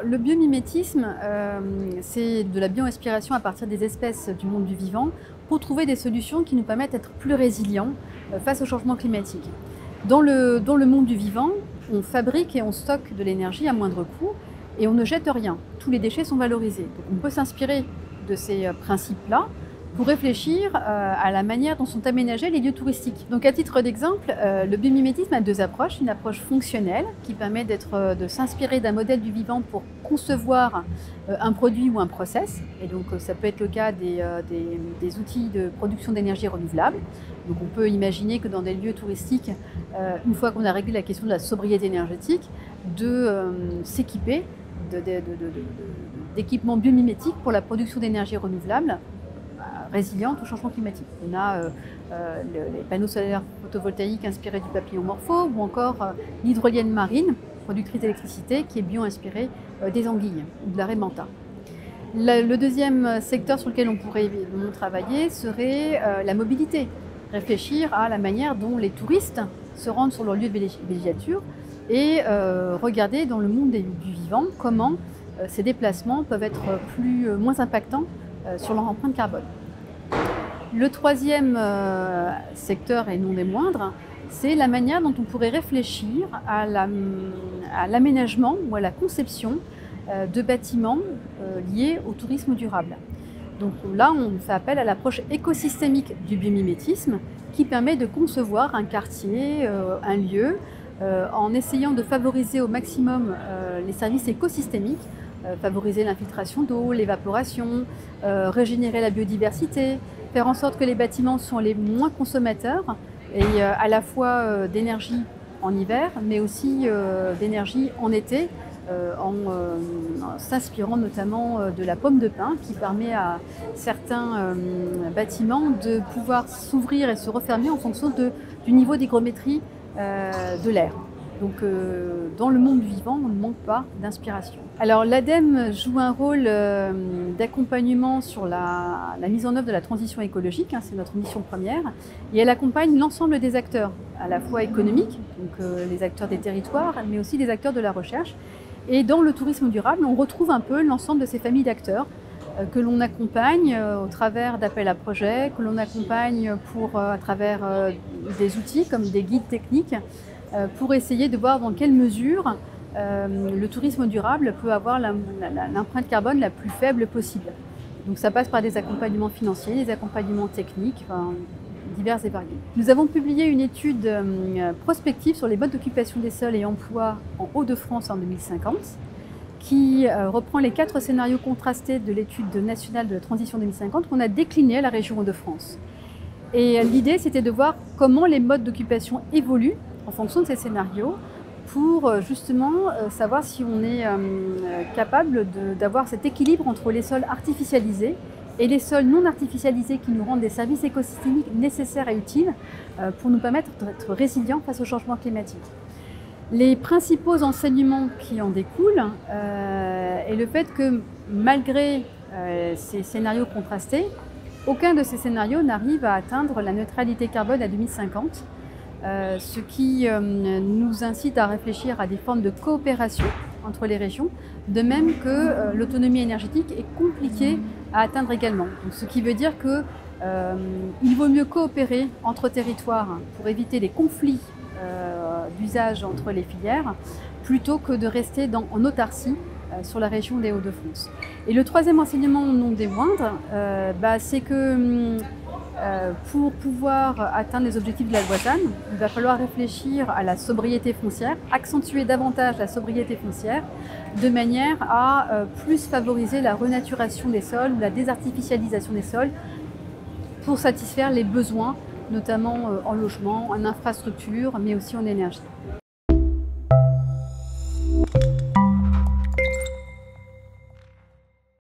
Le biomimétisme, c'est de la bioinspiration à partir des espèces du monde du vivant pour trouver des solutions qui nous permettent d'être plus résilients face au changement climatique. Dans le monde du vivant, on fabrique et on stocke de l'énergie à moindre coût et on ne jette rien. Tous les déchets sont valorisés. Donc on peut s'inspirer de ces principes-là pour réfléchir à la manière dont sont aménagés les lieux touristiques. Donc à titre d'exemple, le biomimétisme a deux approches. Une approche fonctionnelle qui permet de s'inspirer d'un modèle du vivant pour concevoir un produit ou un process. Et donc ça peut être le cas des outils de production d'énergie renouvelable. Donc on peut imaginer que dans des lieux touristiques, une fois qu'on a réglé la question de la sobriété énergétique, de s'équiper d'équipements biomimétiques pour la production d'énergie renouvelable résiliente au changement climatique. On a les panneaux solaires photovoltaïques inspirés du papillon morpho ou encore l'hydrolienne marine, productrice d'électricité, qui est bio-inspirée des anguilles ou de la raie manta. Le deuxième secteur sur lequel on pourrait évidemment travailler serait la mobilité. Réfléchir à la manière dont les touristes se rendent sur leur lieu de villégiature et regarder dans le monde du vivant comment ces déplacements peuvent être moins impactants sur leur empreinte carbone. Le troisième secteur, et non des moindres, c'est la manière dont on pourrait réfléchir à l'aménagement ou à la conception de bâtiments liés au tourisme durable. Donc là, on fait appel à l'approche écosystémique du biomimétisme qui permet de concevoir un quartier, un lieu, en essayant de favoriser au maximum les services écosystémiques, favoriser l'infiltration d'eau, l'évaporation, régénérer la biodiversité, faire en sorte que les bâtiments sont les moins consommateurs et à la fois d'énergie en hiver, mais aussi d'énergie en été, en s'inspirant notamment de la pomme de pin qui permet à certains bâtiments de pouvoir s'ouvrir et se refermer en fonction du niveau d'hygrométrie de l'air. Donc dans le monde du vivant, on ne manque pas d'inspiration. Alors l'ADEME joue un rôle d'accompagnement sur la mise en œuvre de la transition écologique, hein, c'est notre mission première, et elle accompagne l'ensemble des acteurs, à la fois économiques, donc les acteurs des territoires, mais aussi les acteurs de la recherche. Et dans le tourisme durable, on retrouve un peu l'ensemble de ces familles d'acteurs que l'on accompagne au travers d'appels à projets, que l'on accompagne à travers des outils comme des guides techniques, pour essayer de voir dans quelle mesure le tourisme durable peut avoir l'empreinte carbone la plus faible possible. Donc ça passe par des accompagnements financiers, des accompagnements techniques, divers et variés. Nous avons publié une étude prospective sur les modes d'occupation des sols et emplois en Hauts-de-France en 2050, qui reprend les 4 scénarios contrastés de l'étude nationale de la transition 2050 qu'on a décliné à la région Hauts-de-France. Et l'idée, c'était de voir comment les modes d'occupation évoluent en fonction de ces scénarios pour justement savoir si on est capable d'avoir cet équilibre entre les sols artificialisés et les sols non artificialisés qui nous rendent des services écosystémiques nécessaires et utiles pour nous permettre d'être résilients face au changement climatique. Les principaux enseignements qui en découlent est le fait que malgré ces scénarios contrastés, aucun de ces scénarios n'arrive à atteindre la neutralité carbone à 2050, ce qui nous incite à réfléchir à des formes de coopération entre les régions, de même que l'autonomie énergétique est compliquée à atteindre également. Donc, ce qui veut dire qu'il vaut mieux coopérer entre territoires pour éviter les conflits d'usage entre les filières, plutôt que de rester en autarcie sur la région des Hauts-de-France. Et le troisième enseignement, non des moindres, c'est que pour pouvoir atteindre les objectifs de la loi ZAN, il va falloir réfléchir à la sobriété foncière, accentuer davantage la sobriété foncière, de manière à plus favoriser la renaturation des sols ou la désartificialisation des sols pour satisfaire les besoins, notamment en logement, en infrastructure, mais aussi en énergie.